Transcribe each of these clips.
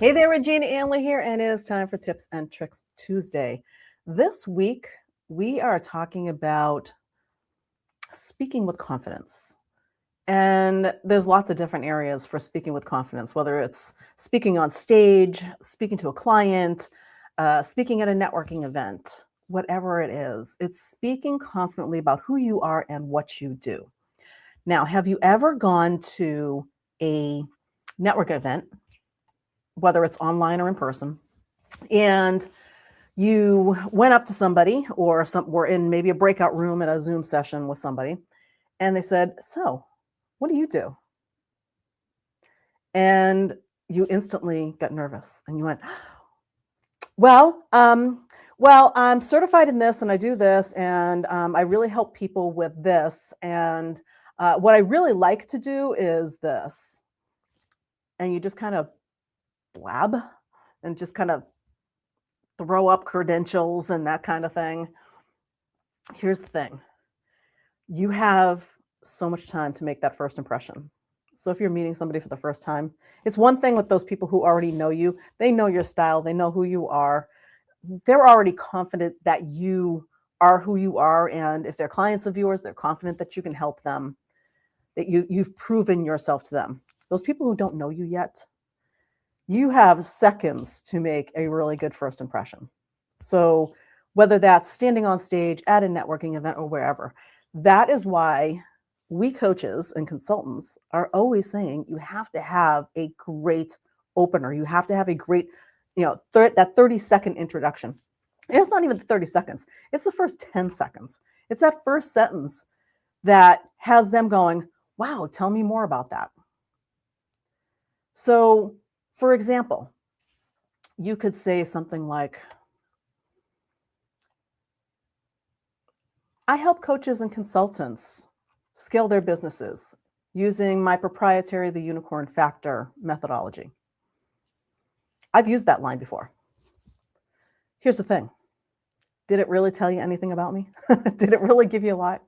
Hey there, Regina Anley here, and it is time for Tips and Tricks Tuesday. This week, we are talking about speaking with confidence. And there's lots of different areas for speaking with confidence, whether it's speaking on stage, speaking to a client, speaking at a networking event, whatever it is. It's speaking confidently about who you are and what you do. Now, have you ever gone to a network event, whether it's online or in person, and you went up to somebody or were in maybe a breakout room at a Zoom session with somebody, and they said, "So, what do you do?" And you instantly got nervous and you went, "Well, I'm certified in this and I do this, and I really help people with this. And what I really like to do is this." And you just kind of blab and just kind of throw up credentials and that kind of thing. Here's the thing. You have so much time to make that first impression. So if you're meeting somebody for the first time, it's one thing with those people who already know you. They know your style, they know who you are. They're already confident that you are who you are, and if they're clients of yours, they're confident that you can help them, that you've proven yourself to them. Those people who don't know you yet, you have seconds to make a really good first impression. So whether that's standing on stage at a networking event or wherever, that is why we coaches and consultants are always saying you have to have a great opener. You have to have a great, that 30-second introduction. And it's not even the 30 seconds. It's the first 10 seconds. It's that first sentence that has them going, "Wow, tell me more about that." So, for example, you could say something like, "I help coaches and consultants scale their businesses using my proprietary The Unicorn Factor methodology." I've used that line before. Here's the thing. Did it really tell you anything about me? Did it really give you a lot?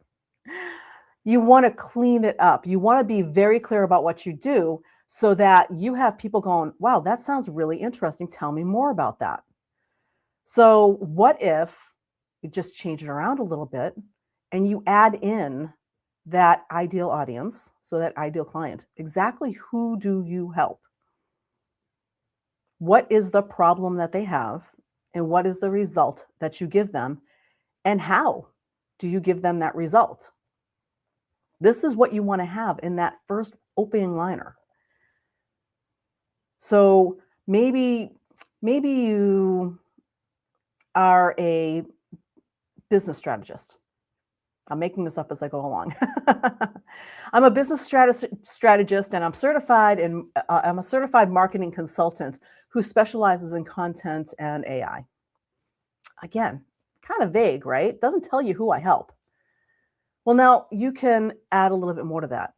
You want to clean it up. You want to be very clear about what you do so that you have people going, "Wow, that sounds really interesting. Tell me more about that." So what if you just change it around a little bit and you add in that ideal audience, so that ideal client? Exactly who do you help? What is the problem that they have? And what is the result that you give them? And how do you give them that result? This is what you want to have in that first opening liner. So maybe you are a business strategist. I'm making this up as I go along. I'm a business strategist, and I'm I'm a certified marketing consultant who specializes in content and AI. Again, kind of vague, right? Doesn't tell you who I help. Well, now you can add a little bit more to that.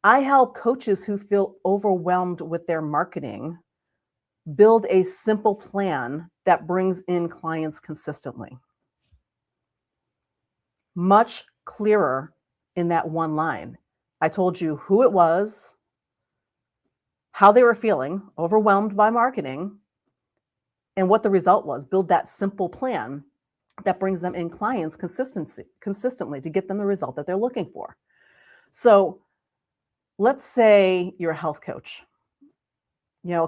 I help coaches who feel overwhelmed with their marketing build a simple plan that brings in clients consistently. Much clearer in that one line. I told you who it was, how they were feeling, overwhelmed by marketing, and what the result was. Build that simple plan that brings them in clients consistently to get them the result that they're looking for. So let's say you're a health coach. A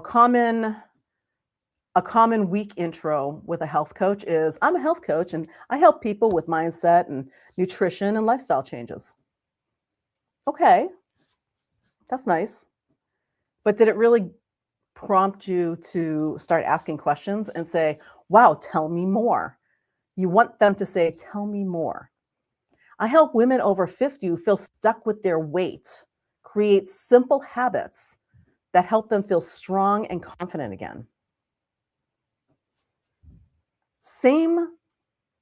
common weak intro with a health coach is, "I'm a health coach and I help people with mindset and nutrition and lifestyle changes." Okay, that's nice. But did it really prompt you to start asking questions and say, "Wow, tell me more"? You want them to say, "Tell me more." I help women over 50 who feel stuck with their weight create simple habits that help them feel strong and confident again. Same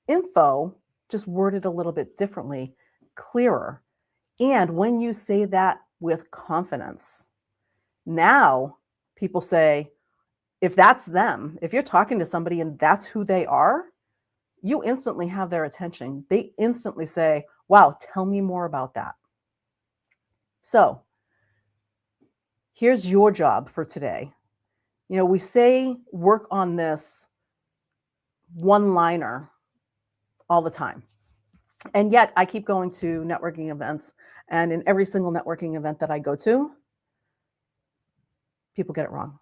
info, just worded a little bit differently, clearer. And when you say that with confidence, now people say, if that's them, if you're talking to somebody and that's who they are, you instantly have their attention. They instantly say, "Wow, tell me more about that." So here's your job for today. We say work on this one-liner all the time. And yet I keep going to networking events, and in every single networking event that I go to, people get it wrong.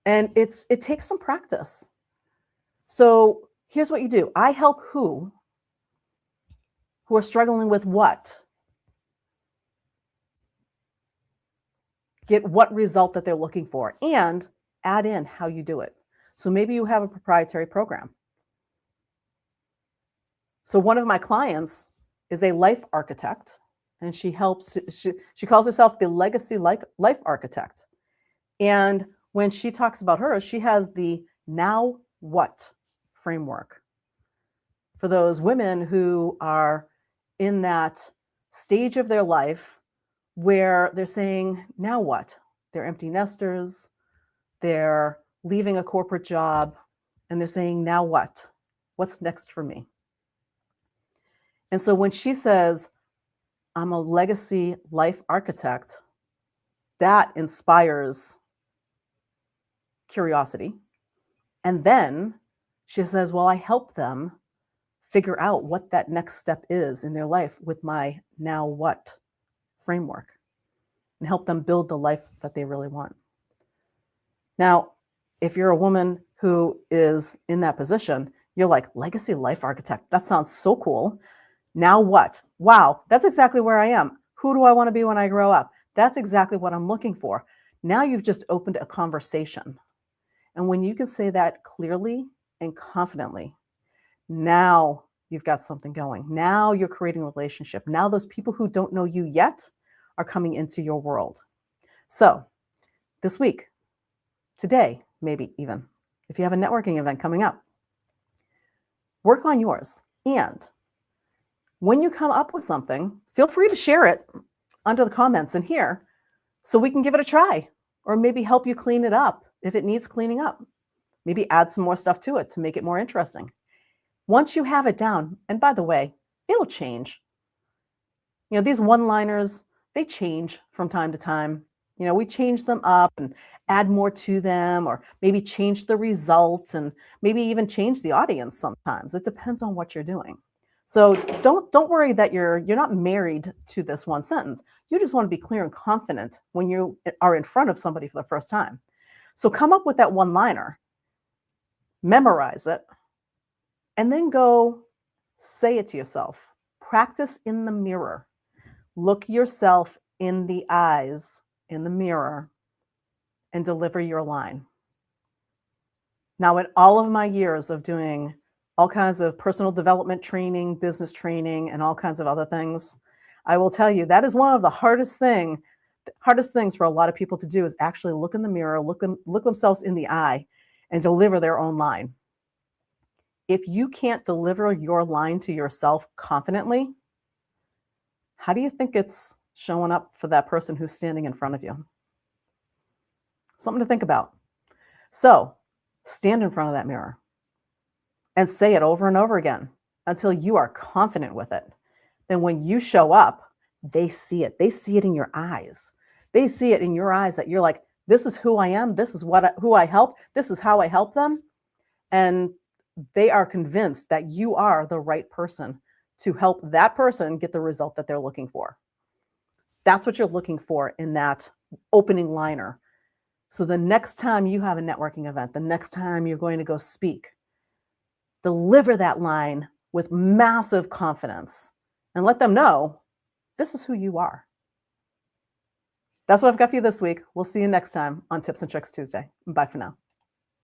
And it takes some practice. So here's what you do. I help who are struggling with what? Get what result that they're looking for, and add in how you do it. So maybe you have a proprietary program. So one of my clients is a life architect, and she calls herself the legacy life architect. And when she talks about hers, she has the now what framework for those women who are in that stage of their life where they're saying, now what? They're empty nesters, they're leaving a corporate job, and they're saying, now what? What's next for me? And so when she says, I'm a legacy life architect, that inspires curiosity. And then she says, well, I help them figure out what that next step is in their life with my now what framework, and help them build the life that they really want. Now, if you're a woman who is in that position, you're like, legacy life architect, that sounds so cool. Now what? Wow, that's exactly where I am. Who do I want to be when I grow up? That's exactly what I'm looking for. Now you've just opened a conversation. And when you can say that clearly and confidently, now you've got something going. Now you're creating a relationship. Now those people who don't know you yet are coming into your world. So this week, today, maybe even, if you have a networking event coming up, work on yours. And when you come up with something, feel free to share it under the comments in here so we can give it a try, or maybe help you clean it up if it needs cleaning up. Maybe add some more stuff to it to make it more interesting. Once you have it down, and by the way, it'll change. These one-liners, they change from time to time. We change them up and add more to them, or maybe change the results, and maybe even change the audience sometimes. It depends on what you're doing. So don't worry that you're not married to this one sentence. You just want to be clear and confident when you are in front of somebody for the first time. So come up with that one-liner, memorize it, and then go say it to yourself. Practice in the mirror. Look yourself in the eyes in the mirror and deliver your line. Now, in all of my years of doing all kinds of personal development training, business training, and all kinds of other things, I will tell you that is one of the hardest things for a lot of people to do, is actually look in the mirror, look themselves in the eye, and deliver their own line. If you can't deliver your line to yourself confidently, how do you think it's showing up for that person who's standing in front of you? Something to think about. So stand in front of that mirror and say it over and over again until you are confident with it. Then when you show up, they see it. They see it in your eyes. They see it in your eyes that you're like, this is who I am. This is who I help. This is how I help them. And they are convinced that you are the right person to help that person get the result that they're looking for. That's what you're looking for in that opening liner. So the next time you have a networking event, the next time you're going to go speak, deliver that line with massive confidence and let them know this is who you are. That's what I've got for you this week. We'll see you next time on Tips and Tricks Tuesday. Bye for now.